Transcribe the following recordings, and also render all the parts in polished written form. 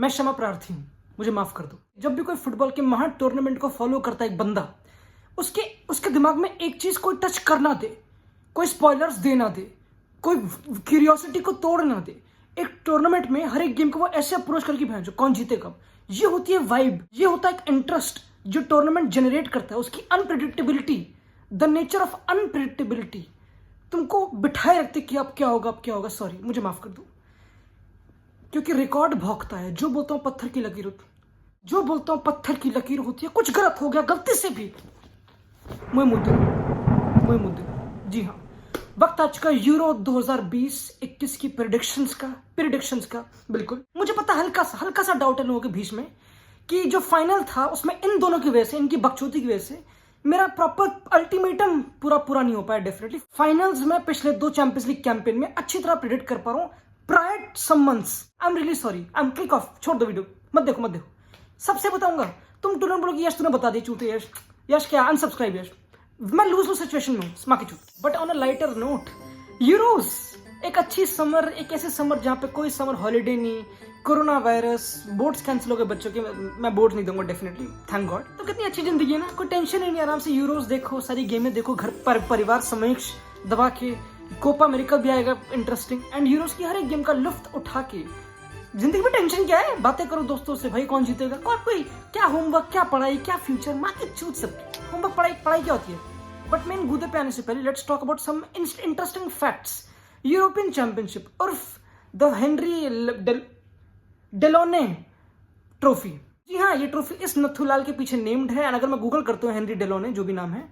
मैं क्षमा प्रार्थी हूँ, मुझे माफ कर दो। जब भी कोई फुटबॉल के महान टूर्नामेंट को फॉलो करता है एक बंदा, उसके उसके दिमाग में एक चीज कोई टच कर ना दे, कोई स्पॉयलर्स दे ना दे, कोई क्यूरियोसिटी को तोड़ ना दे। एक टूर्नामेंट में हर एक गेम को वो ऐसे अप्रोच करके भेजो कौन जीतेगा, ये होती है वाइब, ये होता है एक इंटरेस्ट जो टूर्नामेंट जनरेट करता है। उसकी unpredictability, the nature of unpredictability तुमको बिठाए रखते कि अब क्या होगा, अब क्या होगा। सॉरी, मुझे माफ कर दो, क्योंकि रिकॉर्ड भौंकता है। जो बोलता हूं पत्थर की लकीर होती, जो बोलता हूं पत्थर की लकीर होती है। कुछ गलत हो गया गलती से भी, मुझे मुद्दे। जी हाँ, वक्त आ चुका यूरो 2020-21 की प्रेडिक्शंस का। बिल्कुल मुझे पता, हल्का सा डाउट है लोगों के बीच में कि जो फाइनल था उसमें इन दोनों की वजह से, इनकी बकचोदी की वजह से मेरा प्रॉपर अल्टीमेटम पूरा नहीं हो पाया। डेफिनेटली फाइनल्स में पिछले 2 चैंपियंस लीग कैंपेन में अच्छी तरह प्रेडिक्ट कर पा रहा हूं। Prior some months, I am really sorry, I am click off, छोड़ दो वीडियो, मत देखो। सबसे बताऊंगा, तुम तुरंत बोलोगे यश तूने बता दी, चूते यश क्या अनसब्सक्राइब यश। मैं लूज सिचुएशन में हूँ, स्मा की चूत। But on a lighter note, Euros एक अच्छी समर, एक ऐसे समर जहां पे कोई समर हॉलीडे नहीं, कोरोना वायरस, बोर्ड्स कैंसिल हो गए बच्चों के, मैं बोर्ड नहीं दूंगा डेफिनेटली, थैंक गॉड। तो कितनी अच्छी जिंदगी है ना, कोई टेंशन ही नहीं, आराम से यूरोस देखो, सारी गेमें देखो, घर पर परिवार समेत दबा के। कोपा अमेरिका भी आएगा इंटरेस्टिंग, एंड यूरोस की हर एक गेम का लुफ्त उठा के। जिंदगी में टेंशन क्या है, बातें करो दोस्तों से, भाई कौन जीतेगा, कोई क्या होमवर्क, क्या पढ़ाई, क्या फ्यूचर, माँ की चूत सब। होमवर्क पढ़ाई क्या होती है। बट मेन गूदे पे आने से पहले let's talk about some interesting facts. European championship उर्फ द हेनरी डेलोने ट्रॉफी। जी हाँ, ये ट्रॉफी इस नथुलाल के पीछे नेम्ड है। एंड अगर मैं गूगल करता हूँ हेनरी डेलोने, जो भी नाम है,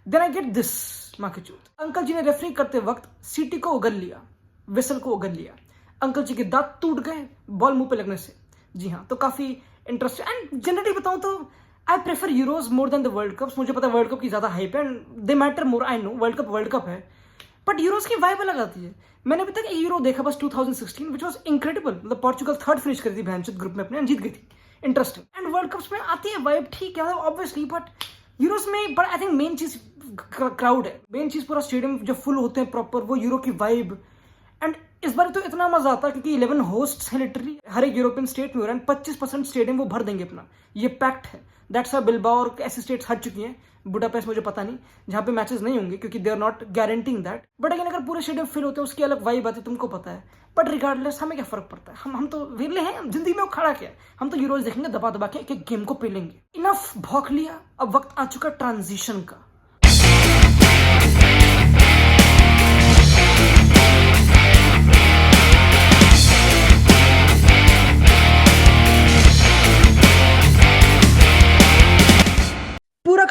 देन आई गेट दिस, माँ की चूत। अंकल जी ने रेफरी करते वक्त सीटी को उगल लिया, विसल को उगल लिया। अंकल जी के दांत टूट गए बॉल मुंह पे लगने से। जी हाँ, तो काफी इंटरेस्टिंग। एंड जनरली बताऊं तो I prefer euros more than the world cups. मुझे पता है वर्ल्ड कप की ज्यादा हाइप है and they matter more, I know world cup है, बट यूरोज की वाइब अलग आती है। मैंने अभी तक यूरो देखा बस 2016, विच वॉज इनक्रेडिबल। मतलब पोर्चुगल 3rd फिनिश करी थी भैंसुद ग्रुप में अपने, जीत गई थी, इंटरेस्टिंग। एंड वर्ल्ड कप्स में आती है वाइब, ठीक है ऑब्वियसली, बट यूरोज में बट आई थिंक मेन चीज क्राउड है, मेन चीज पूरा स्टेडियम जब फुल होते हैं प्रॉपर, वो यूरो की वाइब। एंड इस बार तो इतना मजा आता है क्योंकि 11 होस्ट्स हैं लिटरली, हर एक यूरोपियन स्टेट में हो रहा है। 25% स्टेडियम वो भर देंगे अपना, ये पैक्ट है। दैट्स व्हाई बिल्बाओ और ऐसे स्टेट्स हट चुकी हैं, बुडापेस्ट मुझे पता नहीं, जहाँ पे मैचेस नहीं होंगे क्योंकि they are not guaranteeing that. But again अगर पूरे स्टेडियम फिल होते हैं उसकी अलग वाइब आती है, तुमको पता है। बट रिगार्डलेस हमें क्या फर्क पड़ता है, हम तो वेले हैं जिंदगी में, खड़ा क्या, हम तो यूरोज देखेंगे दबा दबा के, एक गेम को पेलेंगे। इनफ भौंक लिया, अब वक्त आ चुका ट्रांजिशन का।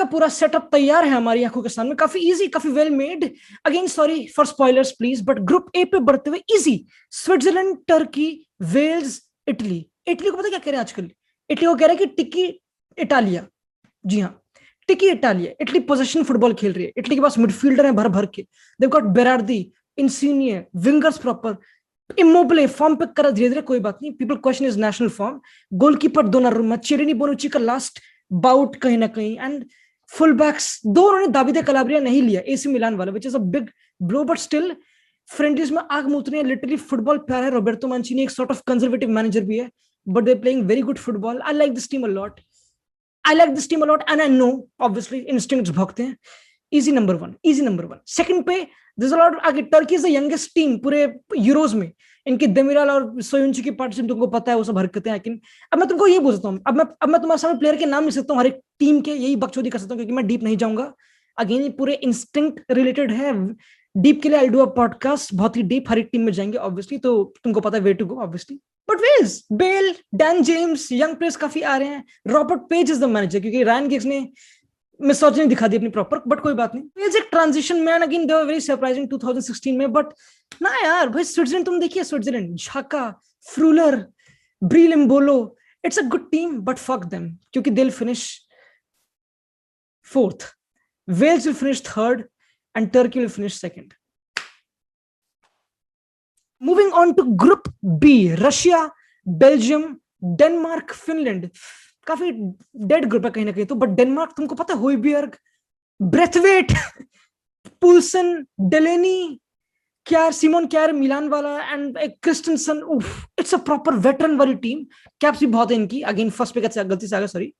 पूरा सेटअप तैयार है हमारी आंखों के सामने, काफी इजी, काफी well made. Again sorry for spoilers please, but group A पे बढ़ते हुए easy, Switzerland, Turkey, Wales, Italy. Italy को पता क्या कह रहे हैं आजकल, इटली को कह रहे हैं कि टिकी इटालिया। जी हाँ, टिकी इटालिया। इटली पोजेशन फुटबॉल खेल रही है, इटली के पास मिडफील्डर है भर भर के, they've got Berardi, Insigne, wingers proper, Immobile form पे करा धीरे धीरे, कोई बात नहीं, people question is national form. Goalkeeper Donnarumma, Chiellini Bonucci का लास्ट बाउट कहीं ना कहीं, एंड फुल बैक्स दो उन्होंने दाविदे कलाब्रिया नहीं लिया, एसी मिलान वाला, which is a big blow, but still friendlies में आग मूतनी है लिटरली। फुटबॉल प्यार है, रोबर्टो मांचिनी एक सॉर्ट ऑफ कंजर्वेटिव मैनेजर भी है, but they playing very good football. I like this team a lot and I know obviously instincts भौंकते हैं। Easy number one. सेकंड पे दिस अ लॉट, आगे Turkey is the youngest team पूरे Euros में, इनकी देमिराल और सोयुंची की पार्टनरशिप तुमको पता है, वो सब हरकतें। लेकिन अब मैं तुमको ये बोलता हूँ, अब मैं तुम्हारे सामने प्लेयर के नाम लिख सकता हूँ हर एक टीम के, यही बकचोदी कर सकता हूँ क्योंकि मैं डीप नहीं जाऊंगा। अगेन ये पूरे इंस्टिंक्ट रिलेटेड है, डीप के लिए आई डू अ पॉडकास्ट, बहुत ही डीप, हर एक टीम में जाएंगे ऑब्वियसली, तो तुमको पता है way to go obviously. But Wales, Bale, Dan James, young players काफी आ रहे हैं। Robert Page is the manager, क्योंकि रायन गिग्स ने मिसोजिनी दिखा दी अपनी प्रॉपर, बट कोई बात नहीं। पेज एक transition man, again they were very surprising 2016 में। बट ना यार भाई, स्विट्जरलैंड तुम देखिए, Switzerland, Xhaka, Freuler, Breel Embolo, it's a good team, but fuck them, क्योंकि they will finish 4th, Wales will finish 3rd and Turkey will finish 2nd। Moving on to group B, Russia, Belgium, Denmark, Finland, काफी dead group है कहीं ना कहीं तो। But Denmark तुमको पता है, होइबjerg, ब्रेथवेट, पुल्सन, डेलेनी, क्या सिमोन क्या मिलान वाला एंड क्रिस्टनसन, उफ, इट्स अ प्रॉपर वेटरन वाली टीम। कैप्स भी बहुत है इनकी, अगेन फर्स्ट पे गलती से आ गया, sorry.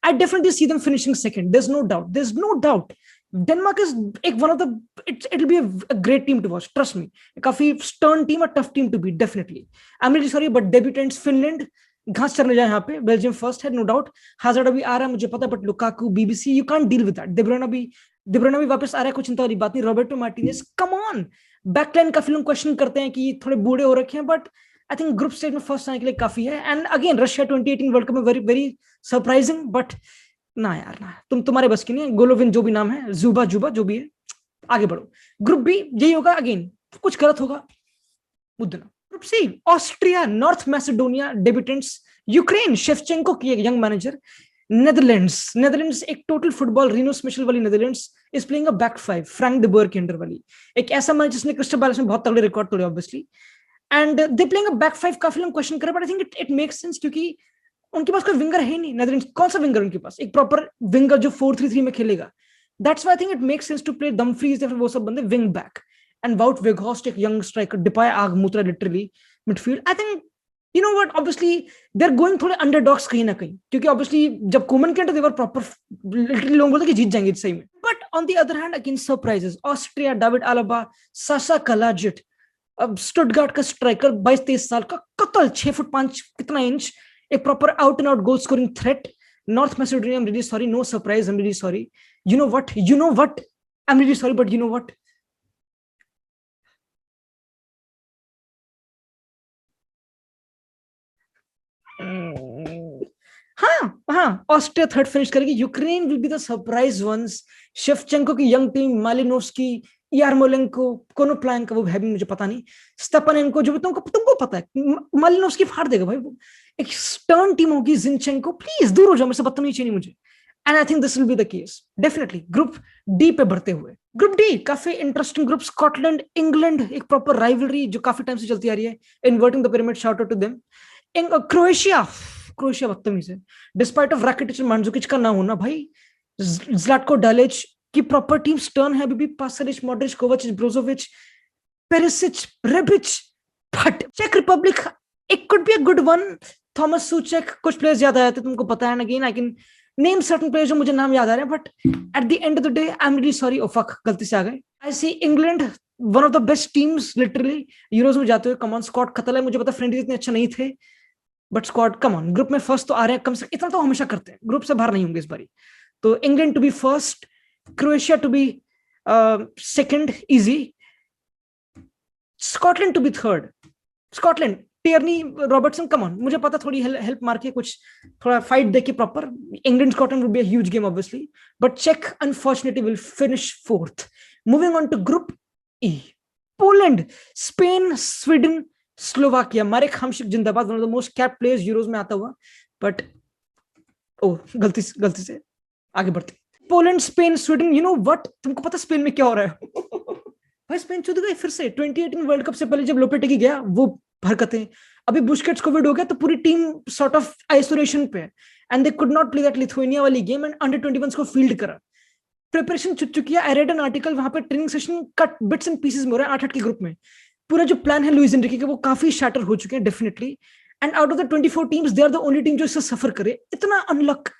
I definitely see them finishing second. There's no doubt. There's no doubt. Denmark is एक one of the, it'll be a great team to watch. Trust me. काफी stern team, a tough team to beat. Definitely. I'm really sorry, but debutants Finland घास चढ़ने जाए यहाँ पे। Belgium first है, no doubt. Hazard अभी आ रहा है मुझे पता, but Lukaku, BBC, you can't deal with that. डिब्रोना भी वापस आ रहा है, कुछ चिंता वाली बात नहीं। Roberto Martinez, come on. Backline काफी लोग क्वेश्चन करते हैं कि थोड़े बूढ़े हो रखे हैं, but I think group stage में फर्स्ट आने के लिए काफी है। And again Russia 2018 world cup में वेरी वेरी सरप्राइजिंग, बट ना यार ना, तुम्हारे बस की नहीं है। गोलोविन जो भी नाम है, जुबा जुबा जो भी है, आगे बढ़ो। ग्रुप बी यही होगा, अगेन कुछ गलत होगा मुद्दा। Group C, Austria, North Macedonia debutants, Ukraine, Shevchenko की एक यंग मैनेजर, नेदरलैंड्स एक टोटल फुटबॉल रीनोस मिशेल वाली Netherlands is playing a back five, Frank de Boer के अंडर वाली। एक ऐसा मैच जिसने क्रिस्टल पैलेस में बहुत तगड़े रिकॉर्ड तोड़े obviously, and they playing a back five. काफी लोग क्वेश्चन करे, but I think it makes sense, क्योंकि उनके पास कोई विंगर है नहीं। नेदरलैंड्स कौन सा विंगर उनके पास, एक प्रॉपर विंगर जो 4-3-3 में खेलेगा। That's why I think it makes sense to play Dumfries या फिर वो सब बंदे wing back, and Wout Weghorst एक यंग स्ट्राइकर, डिपाय आग मूत्रा literally midfield. I think you know what, obviously they are going थोड़े अंडरडॉग्स कहीं ना कहीं, क्योंकि ऑब्वियसली जब कोमन के अंदर दे वर प्रॉपर, लिटरली लोग बोलते कि जीत जाएंगे सही में। But on the other hand again surprises, Austria, David Alaba, Sasha Kalajdzic, अब स्टुटगार्ट का स्ट्राइकर 22-23 साल का, कतल 6 फुट 5 कितना इंच, एक proper out and out goal scoring threat. North Macedonia, I am really sorry, no surprise, I am really sorry. You know what, I am really sorry, but you know what, हाँ हाँ, Austria third finish करेगी। Ukraine will be the surprise ones. Shevchenko की young team, Malinovskyi, Yarmolenko, Konoplyanka, वो है भी मुझे पता नहीं, स्टेपानेंको, जो भी तुमको पता है, मालिनोव्स्की फाड़ देगा भाई वो। एक स्टर्न टीम होगी, जिनचेंको, प्लीज दूर हो जाओ, मुझसे बदतमीजी चाहिए मुझे। And I think this will be the case definitely. Group D पे बढ़ते हुए, ग्रुप डी काफी इंटरेस्टिंग ग्रुप। स्कॉटलैंड, इंग्लैंड, एक प्रॉपर राइवलरी जो काफी टाइम से चलती आ रही है। Inverting the pyramid, shout out to them. Croatia, Croatia बदतमीज है, डिस्पाइट ऑफ रैकिटिच, मांजुकिच का ना होना भाई। ज़्लाटको डालिच की प्रॉपर टीम स्टर्न है अभी भी, Pasalic, Modric, Kovacic, Brozovic, Perisic, Rebic, but चेक Republic it could be a good one. Thomas Soucek, कुछ प्लेयर्स याद आए थे तुमको पता है, again I can name certain players जो मुझे नाम याद आ रहे हैं, but at the end of the day I am really sorry, oh fuck, गलती से आ गए। I see England, one of the best teams literally Euros में जाते हुए। कमान स्कॉट खतल है, मुझे पता फ्रेंडली इतने अच्छे नहीं थे, but squad come on, group में फर्स्ट तो आ रहे हैं कम से, इतना तो हमेशा करते हैं, ग्रुप से बाहर नहीं होंगे इस बारी। तो England to be first, Croatia to be second easy, Scotland to be third. Scotland, Tierney, Robertson, come on, मुझे पता थोड़ी हेल्प मार के कुछ थोड़ा फाइट देके proper. England Scotland would be a huge game obviously, but चेक unfortunately will finish fourth. Moving on to group E, Poland, Spain, Sweden, Slovakia, Marek Hamsik जिंदाबाद, one of the most capped players Euros में आता हुआ, but oh गलती से आगे बढ़ते। Poland, Spain, Sweden, you know what, तुमको पता स्पेन में क्या हो रहा है? भाई स्पेन चुद गए फिर से। 2018 वर्ल्ड कप से पहले जब लोपेटेगी गया वो हरकतें, अभी बुस्केट्स कोविड हो गया तो पूरी टीम सॉर्ट ऑफ आइसोलेशन पे, and they could not play that Lithuania वाली गेम, एंड अंडर 21 को फील्ड करा। प्रिपरेशन छुट चुकी है। आई रेड एन आर्टिकल, वहां पे training session cut bits and pieces में हो रहा है 8-8 के ग्रुप में। पूरा जो प्लान है लुइस एनरिके के, वो काफी शैटर हो चुके हैं definitely, and out of the 24 teams they are the only team जो इससे सफर करे। इतना अनलक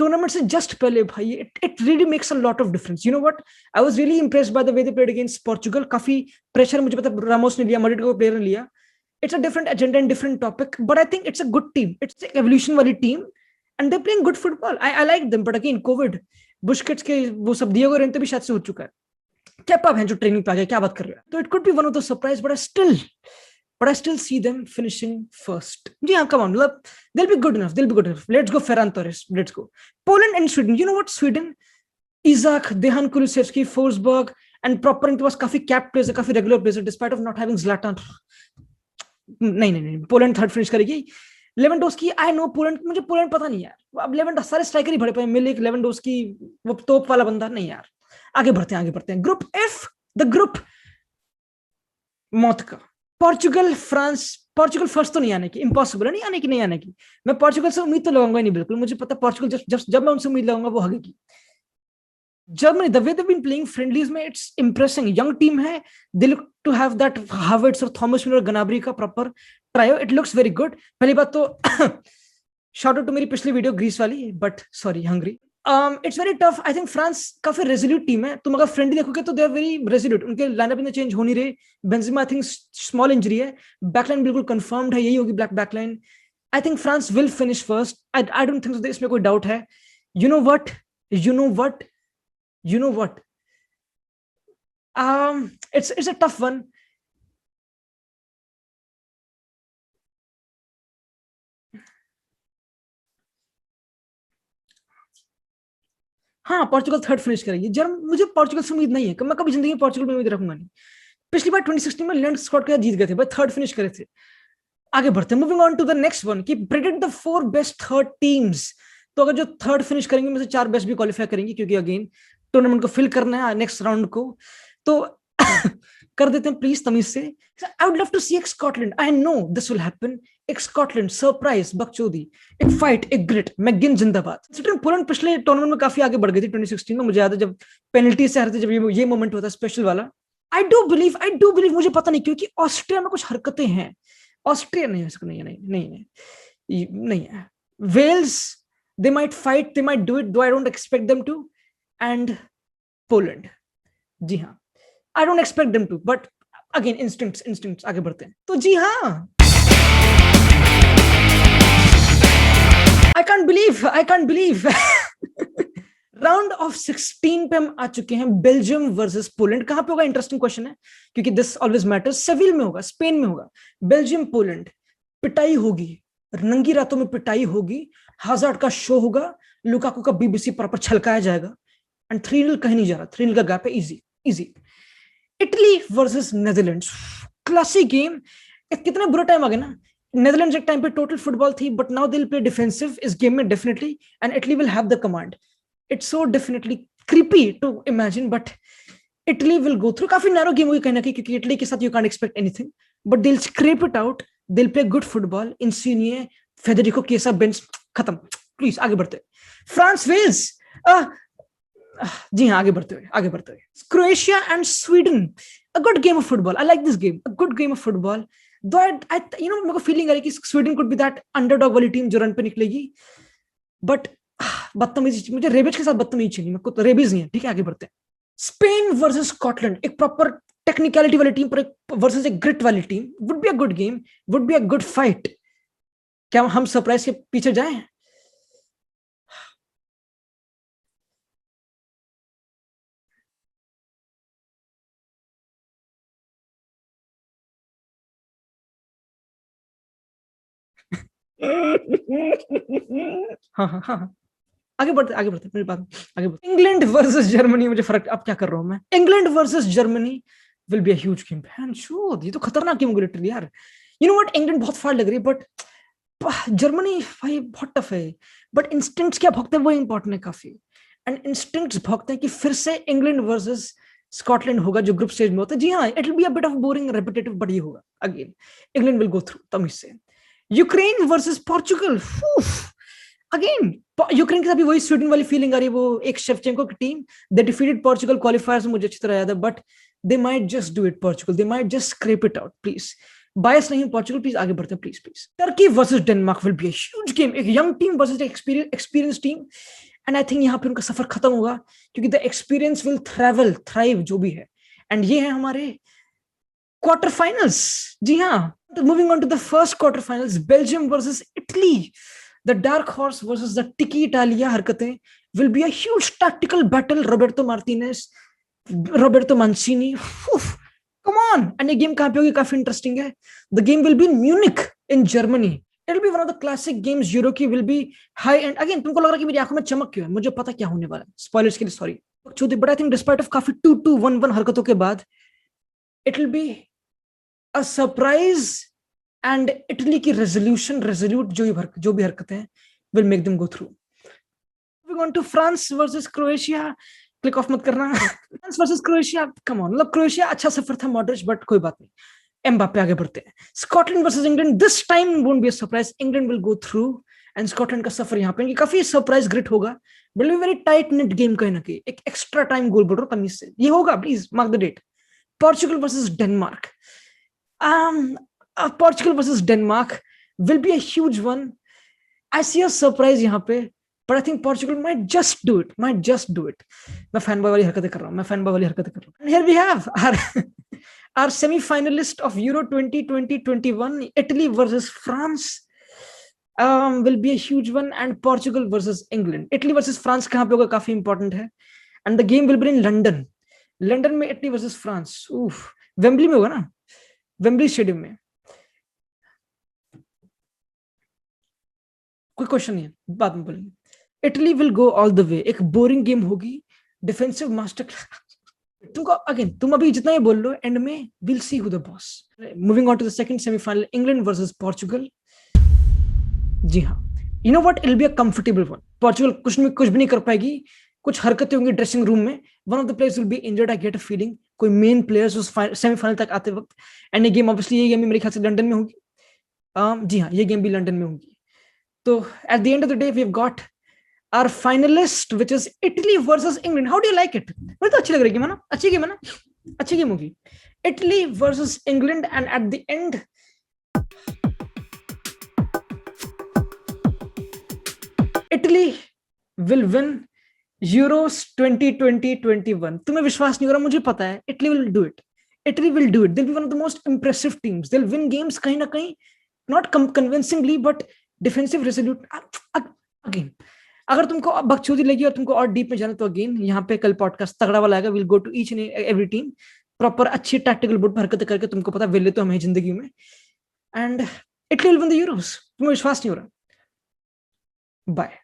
टूर्नामेंट से जस्ट पहले भाई, it really makes a lot of difference. You know what, I was really impressed by the way they played against Portugal. काफी pressure मुझे पता रामोस ने लिया, मड्रिड को प्लेयर ने लिया। It's a different agenda and different topic, but I think it's a good team, it's एक evolution वाली team, and they playing good football. I like them, but again Covid, Busquets के वो सब Diego रेंते भी शायद से हो चुका है। केपा है जो ट्रेनिंग पे आ गया, क्या बात कर रहे हैं। तो it could B one of the surprise, but I still see them finishing first. Yeah, come on, look, they'll be good enough. Let's go, Ferran Torres. Let's go. Poland and Sweden. You know what? Sweden, Isak, Dejan Kulusevski, Forsberg, and proper इनके पास काफी cap players है, काफी regular players है, despite of not having Zlatan. नहीं, Poland third finish करेगी। Lewandowski, I know Poland, मुझे Poland पता नहीं यार, अब लेवेंड सारे स्ट्राइकर ही भरे पड़े, मिलिक, लेवेंडोस्की, वो तोप वाला बंदा नहीं यार। आगे बढ़ते हैं। ग्रुप एफ, द ग्रुप मौत का। Portugal, France. पोर्चुगल फर्स्ट तो नहीं आने की, इम्पॉसिबल है, नहीं आने की। मैं पोर्चुगल से उम्मीद तो लगाऊंगा नहीं बिल्कुल, मुझे पता पोर्चुगल जब मैं उनसे उम्मीद लगाऊंगा वो हगेगी। Germany, the way they've been playing friendlies में it's impressing. Young team है, they look to have that Havertz और Thomas Müller Gnabry का proper trio. It looks very good. पहली बात तो shout out to मेरी पिछली वीडियो ग्रीस वाली, but sorry Hungary. It's very tough. I think France काफी resolute team है. तुम अगर friendly देखोगे तो they are very resolute. उनके lineup में change हो नहीं रहे. Benzema I think small injury है. Backline बिल्कुल confirmed है. यही होगी black backline. I think France will finish first. I don't think so इसमें कोई doubt है. You know what? It's a tough one. हाँ, पोर्चुगल थर्ड फिनिश करेगी. मुझे पोर्चुगल से उम्मीद नहीं है. मैं कभी जिंदगी में पोर्चुगल में उम्मीद रखूंगा नहीं. पिछली बार 2016 में लैंड स्कॉट के जीत गए थे, भाई थर्ड फिनिश करे थे. आगे बढ़ते हैं. Moving on to the next one कि predict the 4 best third teams. तो अगर जो थर्ड फिनिश करेंगे में से 4 बेस्ट भी क्वालिफाई करेंगे, क्योंकि अगेन टूर्नामेंट को फिल करना है नेक्स्ट राउंड को. तो कर देते हैं प्लीज तमीज से. आई वुड लव टू सी एक Scotland. I know this will happen. एक स्कॉटलैंड सरप्राइज बकचोदी, एक फाइट, एक ग्रिट, मैगिन जिंदाबाद. पोलैंड पिछले टूर्नामेंट में काफी आगे बढ़ गई थी 2016 में. मुझे याद है जब पेनल्टी से हारते, जब ये मोमेंट होता स्पेशल वाला. आई डू बिलीव मुझे पता नहीं क्योंकि ऑस्ट्रिया में कुछ हरकतें हैं. ऑस्ट्रिया नहीं है. Wales they might fight, they might do it, though I don't expect them to. And Poland, जी हाँ, I don't expect them to, but again instincts आगे बढ़ते हैं. तो जी हाँ, I can't believe round of 16 पे हम आ चुके हैं. Belgium versus Poland. कहां पे होगा? इंटरेस्टिंग क्वेश्चन है, क्योंकि दिस ऑलवेज मैटर्स. सेविल में होगा, स्पेन में होगा. बेल्जियम पोलैंड, पिटाई होगी, नंगी रातों में पिटाई होगी. हाजार्ड का शो होगा, लुकाकू का बीबीसी प्रॉपर छलकाया जाएगा. एंड 3-0 कहीं नहीं जा रहा. 3-0 का गैप है. Easy. Italy versus Netherlands. Classic game. कितने बुरा टाइम आ गया ना. नेदरलैंड्स एक टाइम पे टोटल फुटबॉल थी, but now they will play defensive इस गेम में definitely, and Italy will have the command. It's so definitely creepy to imagine, but Italy will go through. काफी नैरो गेम होगी कहीं ना कहीं, क्योंकि इटली के साथ you can't expect anything, but they will scrap it out. They will play good football. Insigne, Federico Chiesa, bench, खत्म. Please आगे बढ़ते. France Wales. जी हाँ, आगे बढ़ते हुए Croatia and Sweden. A good game of football. I like this game. A good game of football. दो मेरे को फीलिंग आ रही है कि Sweden could be that underdog वाली टीम जो रन पे निकलेगी, बट बदतमीजी, मुझे रेबिज के साथ बदतमीजी चाहिए. मेरे को तो रेबिज नहीं है. ठीक है, आगे बढ़ते हैं. Spain versus Scotland. एक प्रॉपर टेक्निकलिटी वाली टीम पर वर्सेस एक ग्रिट वाली team. Would be a good game, would be a good fight. क्या हम सरप्राइज के पीछे जाएं? हाँ. आगे बढ़ते मेरी बात. आगे बढ़ते. England versus Germany. मुझे फर्क अब क्या कर रहा हूं मैं. England versus Germany will be a huge game. ये तो खतरनाक गेम होगी लिटरली यार. यू नो व्हाट, इंग्लैंड बहुत फाड़ लग रही है, बट जर्मनी भाई बहुत टफ है. बट इंस्टिंक्ट्स क्या भोगते हैं वो इंपॉर्टेंट है काफी. एंड इंस्टिंक्ट्स भोगते हैं कि फिर से इंग्लैंड वर्सेस स्कॉटलैंड होगा जो ग्रुप स्टेज में होता है. जी हाँ, it will be a bit of boring, repetitive, but ये होगा. Again England will go through तमीज से. Ukraine versus Portugal. Again Ukraine के साथ भी वही स्वीडन वाली फीलिंग आ रही है. वो एक शेवचेंको की team, they defeated Portugal qualifiers, मुझे अच्छी तरह याद है, but they might just do it. Portugal, they might just scrap it out. Please bias नहीं पोर्चुगल. प्लीज आगे बढ़ते हैं. Please. Turkey versus Denmark will be a huge game. एक young team versus experience team. And I think यहाँ पे उनका सफर खत्म होगा, क्योंकि द एक्सपीरियंस विल थ्राइव जो भी है. एंड ये है हमारे क्वार्टर फाइनल्स. जी हाँ, moving on to the first quarter finals. Belgium versus Italy. The dark horse versus the Tiki Italia हरकतें will be a huge tactical battle. Roberto Martinez, Roberto Mancini. Come on. And ये game कहाँ पे होगी? काफी interesting है. The game will be in Munich in Germany. It'll be one of the classic games. Euro की will be high end. Again, तुमको लग रहा है कि मेरी आंखों में चमक क्यों है? मुझे पता क्या होने वाला है. Spoilers के लिए sorry. But I think despite of काफी 2-2, 1-1 हरकतों के बाद, it will be a surprise. And Italy की रेजोल्यूट जो भी हरकतें हैं will make them go through. Moving on to France versus Croatia. Click off मत करना. France versus Croatia. Come on. मतलब क्रोएशिया अच्छा सफर था, मॉडरेट, बट कोई बात नहीं. एम्बाप्पे. आगे बढ़ते हैं. Scotland versus England. This time won't be a surprise. England will go through and Scotland का सफर यहाँ पे काफी सरप्राइज ग्रिट होगा, will be very tight net game कहीं ना कहीं, एक एक्स्ट्रा टाइम गोल बोल रहा हूँ तमीज से, ये होगा, please mark the date. Portugal versus Denmark, Portugal versus Denmark will be a huge one. I see a surprise यहाँ पे, but I think Portugal might just do it. मैं फैन बॉय वाली हरकतें कर रहा हूँ, here we have our semi-finalist of Euro 2021, Italy versus France, will be a huge one, and Portugal versus England. Italy versus France कहाँ पे होगा, काफी इंपॉर्टेंट है, and the game will be in London में इटली वर्सेस फ्रांस, वेम्बली में होगा ना, Wembley stadium में। कोई क्वेश्चन नहीं है, बाद में बोलेंगे। Italy will go all the way, एक बोरिंग गेम होगी, डिफेंसिव मास्टर तुमको अगेन, तुम अभी जितना ही बोल लो, एंड में will see who the boss. Moving on to the second semifinal, England versus Portugal. जी हाँ, you know what, it will be a comfortable one. Portugal कुछ भी नहीं कर पाएगी, कुछ हरकतें होंगी ड्रेसिंग रूम में, one of the players will be injured, I get a feeling, कोई मेन प्लेयर्स उस सेमीफाइनल तक आते वक्त। एंड ये गेम ऑब्वियसली, ये गेम मेरे ख्याल से लंदन में होगी। जी हाँ, ये गेम भी लंदन में होगी। तो at the end of the day we have got our finalist, which is Italy versus England. How do you like it? मुझे तो अच्छी लग रही है ना, अच्छी गेम होगी, Italy versus England, and at the end Italy will win Euros 2021. तुम्हें विश्वास नहीं हो रहा, मुझे पता है, Italy will do it. They'll be one of the most impressive teams. They'll win games कहीं ना कहीं, not convincingly, but defensive resolute. Again, अगर तुमको बकचोदी लगी और तुमको और डीप में जाना, तो अगेन यहाँ पे कल पॉडकास्ट तगड़ा वाला आएगा, will go to each and every team, proper अच्छी टैक्टिकल बोर्ड पर हरकतें करके, तुमको पता वेले तो हमें जिंदगी में, and Italy will win the Euros. तुम्हें विश्वास नहीं हो रहा, बाय।